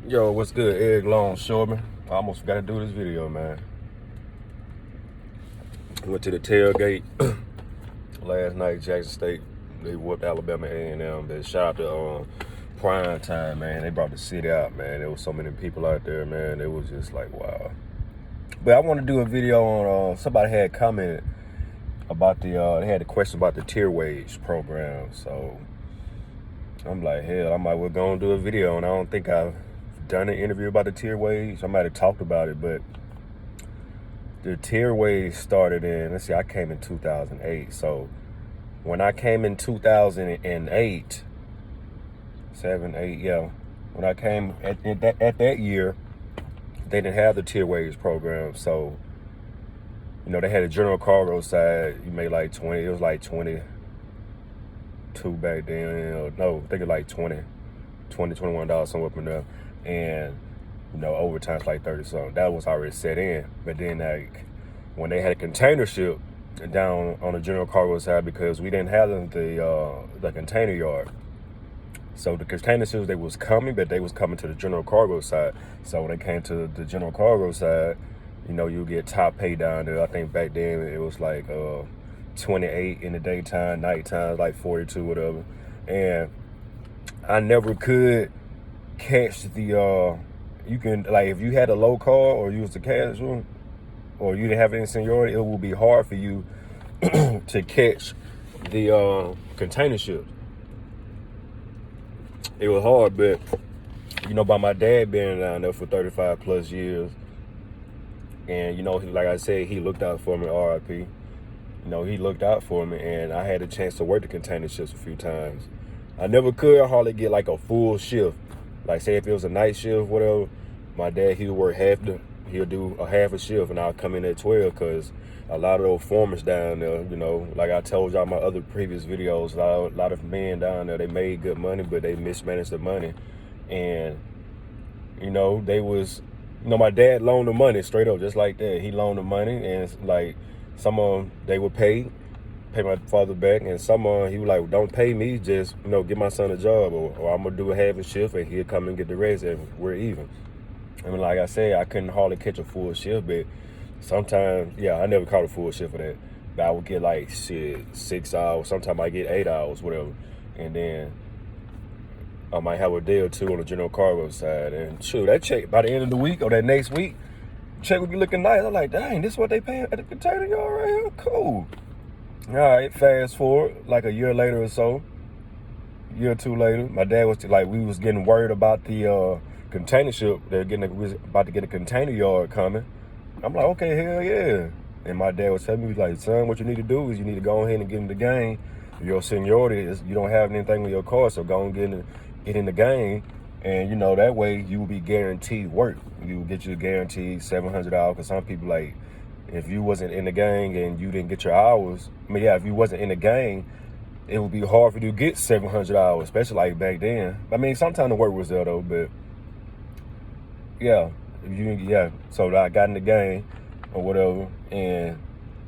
Yo, what's good? Eric Longshoreman. I almost forgot to do this video, man. Went to the tailgate last night, Jackson State. They whooped Alabama A&M. They shout out to Prime Time, man. They brought the city out, man. There was so many people out there, man. It was just like, wow. But I want to do a video on, somebody had commented about they had a question about the tier wage program. So I'm like, hell, I might well go and do a video, and I don't think I've done an interview about the tier wage. I might have talked about it, but the tier wage started in, let's see, I came in 2008. So when I came in 2008, 7, 8, yeah, when I came at that year, they didn't have the tier wage program. So, you know, they had a general cargo side. You made like 20, it was like 22 back then. No, I think it like $20, $21, somewhere up in there. And, you know, overtime's like 30 something. That was already set in. But then, like, when they had a container ship down on the general cargo side, because we didn't have the container yard. So the container ships, they was coming, but they was coming to the general cargo side. So when they came to the general cargo side, you know, you get top pay down there. I think back then it was like 28 in the daytime, nighttime like 42, whatever. And I never could catch the you can, like, if you had a low car or you was a casual or you didn't have any seniority, it would be hard for you to catch the container ships. It was hard, but you know, by my dad being down there for 35 plus years, and you know, like I said, he looked out for me, RIP. You know, he looked out for me, and I had a chance to work the container shifts a few times. I never could hardly get like a full shift. Like, say if it was a night shift, whatever, my dad, he would work he'll do a half a shift, and I'll come in at 12, because a lot of those foremen down there, you know, like I told y'all in my other previous videos, a lot of men down there, they made good money, but they mismanaged the money. And, you know, they was, you know, my dad loaned the money straight up, just like that. He loaned the money, and like, some of them, they would pay my father back, and some of them, he was like, don't pay me, just, you know, give my son a job, or I'm gonna do a half a shift, and he'll come and get the rest, and we're even. I mean, like I said, I couldn't hardly catch a full shift, but sometimes, yeah, I never caught a full shift for that. But I would get like 6 hours. Sometimes I get 8 hours, whatever. And then I might have a day or two on the general cargo side. And shoot, that check by the end of the week or that next week, check would be looking nice. I'm like, dang, this is what they pay at the container yard right here? Cool. All right, fast forward like a year later or so, year or two later, my dad was like, we was getting worried about the container ship. We was about to get a container yard coming. I'm like, okay, hell yeah. And my dad was telling me, like, son, what you need to do is you need to go ahead and get in the game. Your seniority is, you don't have anything with your car, so go and get in the game. And, you know, that way you will be guaranteed work. You will get your guaranteed $700, because some people, like, if you wasn't in the gang and you didn't get your hours, I mean, yeah, if you wasn't in the gang, it would be hard for you to get 700 hours, especially like back then. I mean, sometimes the work was there though, but yeah, so I got in the game or whatever, and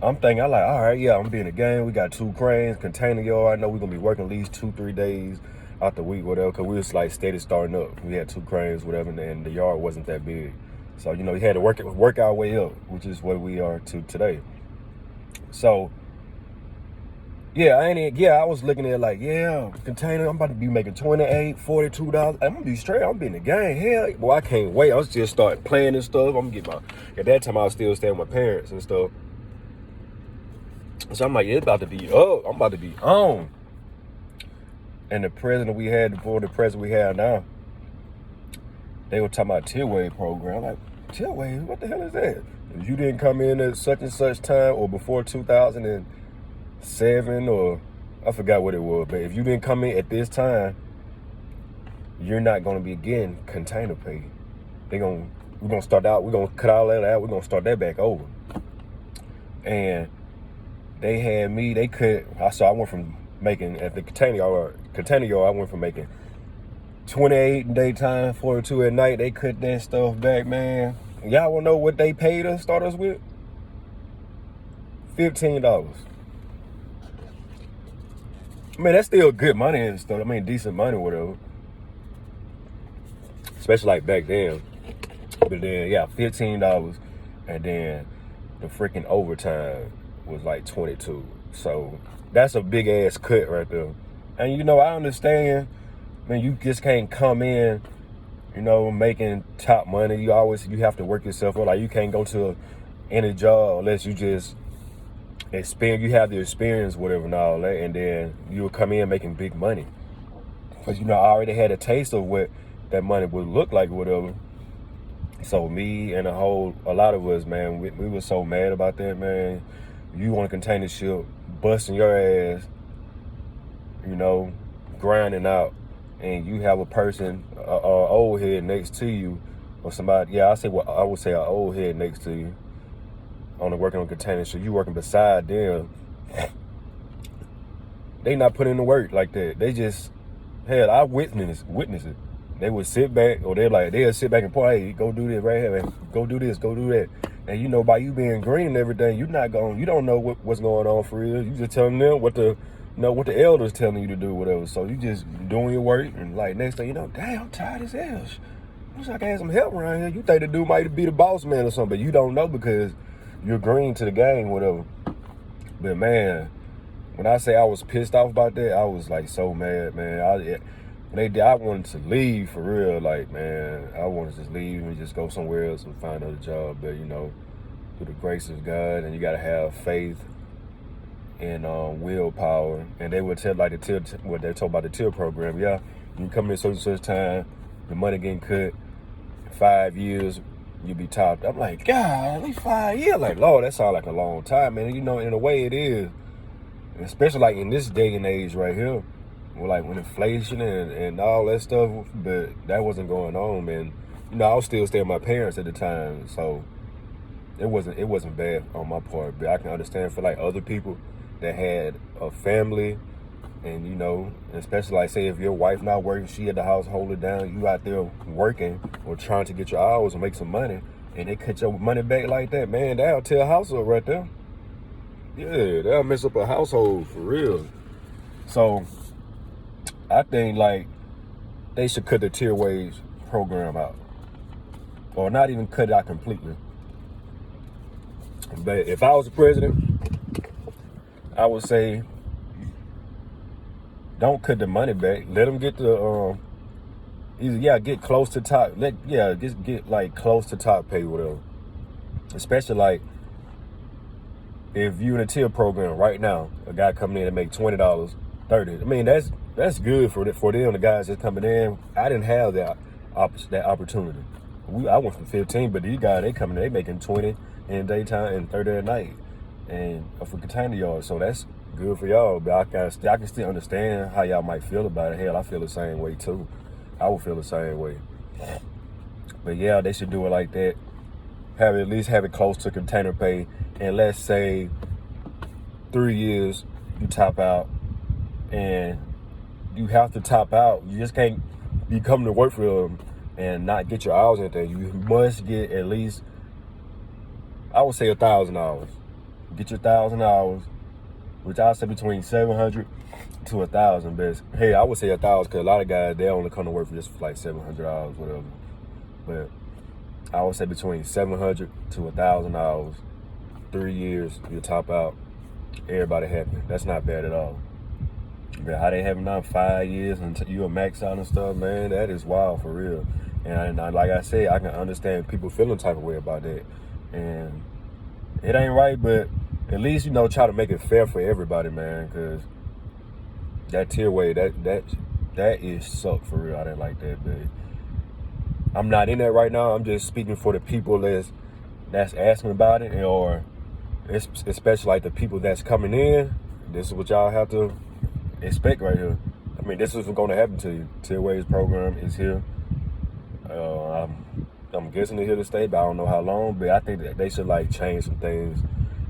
I'm thinking, I'm like, all right, yeah, I'm gonna be in the game. We got 2 cranes, container yard. I know we're gonna be working at least 2-3 days out the week, whatever, because we was like steady starting up. We had 2 cranes, whatever, and the yard wasn't that big. So, you know, we had to work our way up, which is what we are to today. So, yeah, I was looking at it like, yeah, container, I'm about to be making $28, $42. I'm gonna be straight, I'm gonna be in the game. Hell, boy, I can't wait. I was just starting playing and stuff. I'm gonna get at that time I was still staying with my parents and stuff. So I'm like, yeah, it's about to be up. I'm about to be on. And the president we had before the president we have now, they were talking about tier wage program. I'm like, tier wage, what the hell is that? If you didn't come in at such and such time or before 2007, or I forgot what it was, but if you didn't come in at this time, you're not going to be getting container pay. We're going to start out, we're going to cut all that out, we're going to start that back over. And they had me, I went from making, at the container yard, I went from making 28 in daytime, 42 at night. They cut that stuff back, man. Y'all wanna know what they paid us, start us with? $15. I mean, that's still good money and stuff. I mean, decent money, whatever. especially like back then. But then, yeah, $15, and then the freaking overtime was like 22. So that's a big ass cut right there. And you know, I understand, man, you just can't come in, you know, making top money. You have to work yourself up. Like, you can't go to any job unless you just you have the experience, whatever and all that, and then you will come in making big money. Because, you know, I already had a taste of what that money would look like, whatever. So me and a lot of us, man, we were so mad about that, man. You on a container ship, busting your ass, you know, grinding out, and you have a person, a old head next to you, or somebody, I would say an old head next to you, working on container ship. You working beside them. They not putting in the work like that. They just, hell, I witness it. They would sit back, or they'll sit back and point, hey, go do this right here, man. Go do this, go do that. And you know, by you being green and everything, you don't know what's going on for real. You just telling them what the elders telling you to do, whatever. So you just doing your work, and like next thing you know, damn, I'm tired as hell. I wish I could have some help around here. You think the dude might be the boss man or something, but you don't know because you're green to the game, whatever. But man, when I say I was pissed off about that, I was like so mad, man. I wanted to leave for real. Like, man, I wanted to just leave and just go somewhere else and find another job. But, you know, through the grace of God, and you got to have faith and willpower. And they would tell, like, what they talk about the TIL program. Yeah, you come in such time, the money getting cut, 5 years, you be topped. I'm like, God, at least 5 years. Like, Lord, that sounds like a long time, man. You know, in a way it is. Especially, like, in this day and age right here. Like with inflation and all that stuff, but that wasn't going on, man. You know, I was still staying with my parents at the time, so it wasn't bad on my part. But I can understand for like other people that had a family, and you know, especially like say if your wife not working, she at the house hold it down, you out there working or trying to get your hours and make some money, and they cut your money back like that, man, that'll tear a house up right there. Yeah, that'll mess up a household for real. So I think like they should cut the tier wage program out, or not even cut it out completely. But if I was the president, I would say don't cut the money back. Let them get the get close to top. Just get like close to top pay, whatever. Especially like if you in a tier program right now, a guy coming in and make $20, $30. I mean that's good for them, the guys that's coming in. I didn't have that opportunity. I went from 15, but these guys, they coming in, they making 20 in the daytime and 30 at night, and for container yards. So that's good for y'all. But I can still understand how y'all might feel about it. Hell, I feel the same way too. I would feel the same way. But yeah, they should do it like that. At least have it close to container pay, and let's say 3 years you top out, and you have to top out. You just can't be coming to work for them and not get your hours in there. You must get at least, I would say 1,000 hours. Get your 1,000 hours, which I say between 700 to 1,000 best. Hey, I would say 1,000 because a lot of guys, they only come to work for just like 700 hours, whatever. But I would say between 700 to 1,000 hours, 3 years, you top out. Everybody happy. That's not bad at all. But how they having now 5 years until you a max out and stuff, man, that is wild for real. And like I said, I can understand people feeling type of way about that. And it ain't right, but at least, you know, try to make it fair for everybody, man, because that tier way, that is suck for real. I didn't like that, but I'm not in that right now. I'm just speaking for the people that's asking about it, or especially like the people that's coming in. This is what y'all have to expect right here. I mean, this is what's going to happen to you. Tier wage program is here. I'm guessing they're here to stay, but I don't know how long. But I think that they should like change some things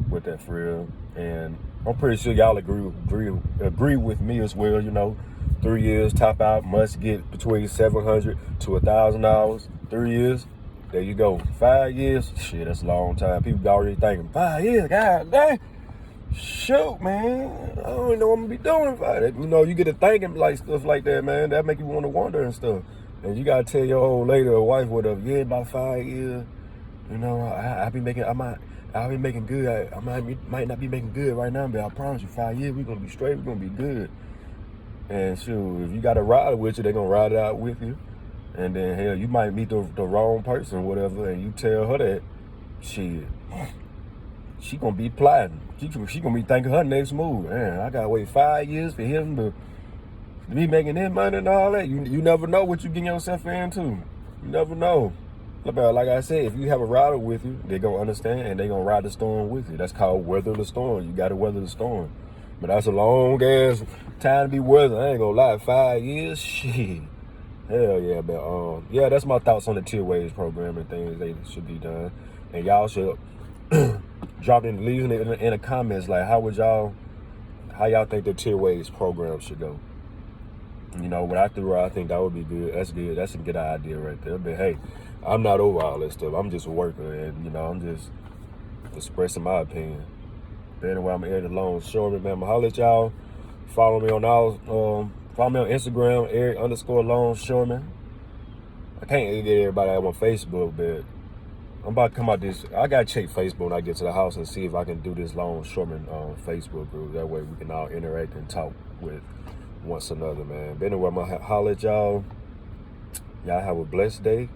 with that for real. And I'm pretty sure y'all agree with me as well. You know, 3 years top out, must get between 700 to 1,000 hours. 3 years, there you go. 5 years, shit, that's a long time. People already thinking 5 years, god dang. Shoot, man, I don't even know what I'm gonna be doing about it. You know, you get to thinking like stuff like that, man. That make you want to wonder and stuff. And you gotta tell your old lady or wife, whatever, yeah, about 5 years, you know, I'll be making good. I might not be making good right now, but I promise you, 5 years, we're gonna be straight, we're gonna be good. And shoot, if you got a ride with you, they're gonna ride it out with you. And then hell, you might meet the wrong person, whatever, and you tell her that, shit, she gonna be plotting. She gonna be thinking her next move. Man, I gotta wait 5 years for him to be making his money and all that. You never know what you getting yourself into. You never know. Like I said, if you have a rider with you, they're gonna understand and they're gonna ride the storm with you. That's called weather the storm. You gotta weather the storm. But that's a long ass time to be weathering. I ain't gonna lie, 5 years, shit. Hell yeah, but yeah, that's my thoughts on the Tier Waves program and things they should be done. And y'all should drop in, leave in the comments like how y'all think the Tier Waves program should go. You know, what I threw out, I think that would be good. That's good. That's a good idea right there. But hey, I'm not over all this stuff. I'm just a worker, and you know, I'm just expressing my opinion. But anyway, I'm Eric the Longshoreman, man. I'ma holler at y'all. Follow me on Instagram, Eric_Longshoreman. I can't get everybody on Facebook, but I'm about to come out this. I gotta check Facebook when I get to the house and see if I can do this Longshoreman Facebook group. That way we can all interact and talk with one another, man. But anyway, I'm gonna holler at y'all. Y'all have a blessed day.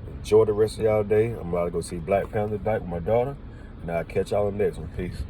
Enjoy the rest of y'all day. I'm about to go see Black Panther tonight with my daughter, and I'll catch y'all in the next one. Peace.